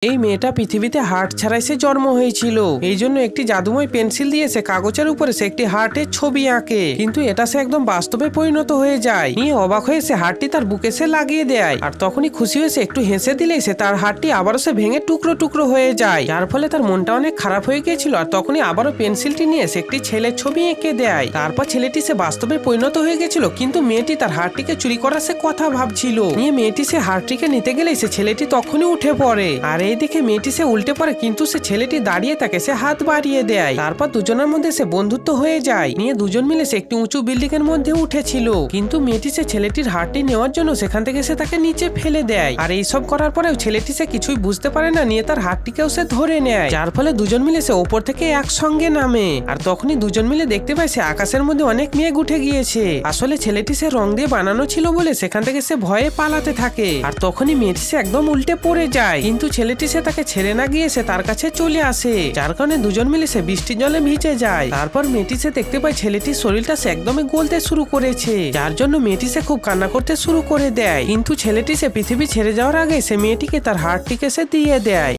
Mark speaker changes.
Speaker 1: এই মেয়েটা পৃথিবীতে হার্ট ছাড়াই সে জন্ম হয়েছিল। এই জন্য একটি জাদুময় পেন্সিল দিয়ে সে কাগজের উপরে সে একটি হার্টের ছবি আঁকে, কিন্তু এটা সে একদম বাস্তবে পরিণত হয়ে যায়। নিয়ে অবাক হয়ে সে হার্টটি তার বুকে সে লাগিয়ে দেয়, আর তখনই খুশি হয়ে সে একটু হেসে দিলেই সে তার হার্টটি আবারও সে ভেঙে টুকরো টুকরো হয়ে যায়, যার ফলে তার মনটা অনেক খারাপ হয়ে গিয়েছিল। আর তখনই আবারও পেন্সিলটি নিয়ে সে একটি ছেলের ছবি এঁকে দেয়। তারপর ছেলেটি সে বাস্তবে পরিণত হয়ে গেছিল, কিন্তু মেয়েটি তার হার্টটিকে চুরি করার সে কথা ভাবছিল। নিয়ে মেয়েটি সে হার্টটিকে নিতে গেলেই সে ছেলেটি তখনই উঠে পড়ে, আর এই দেখে মেয়েটি সে উল্টে পড়ে, কিন্তু সে ছেলেটি দাঁড়িয়ে থাকে, সে হাত বাড়িয়ে দেয়। তারপর দুজনের মধ্যে সে বন্ধুত্ব হয়ে যায়। নিয়ে দুজন মিলে সে একটি উঁচু বিল্ডিং এর মধ্যে উঠেছিল, কিন্তু মেয়েটি সে ছেলেটির হার্টটি নেওয়ার জন্য সেখান থেকে সে তাকে নিচে ফেলে দেয়। আর এইসব করার পরেও ছেলেটি সে কিছুই বুঝতে পারে না, নিয়ে তার হাতটিকেও সে ধরে নেয়, যার ফলে দুজন মিলে সে ওপর থেকে একসঙ্গে নামে। আর তখনই দুজন মিলে দেখতে পায় সে আকাশের মধ্যে অনেক মেঘ উঠে গিয়েছে। আসলে ছেলেটি সে রং দিয়ে বানানো ছিল বলে সেখান থেকে সে ভয়ে পালাতে থাকে। আর তখনই মেয়েটি সে একদম উল্টে পড়ে যায়, কিন্তু ছেলেটি সে তাকে ছেড়ে না গিয়ে সে তার কাছে চলে আসে, যার কারণে দুজন মিলে সে বৃষ্টির জলে ভিজে যায়। তারপর মেয়েটি সে দেখতে পায় ছেলেটির শরীরটা সে একদমই গলতে শুরু করেছে, যার জন্য মেয়েটি সে খুব কান্না করতে শুরু করে দেয়। কিন্তু ছেলেটি সে পৃথিবী ছেড়ে যাওয়ার আগে সে মেয়েটিকে তার হার্টটিকে সে দিয়ে দেয়।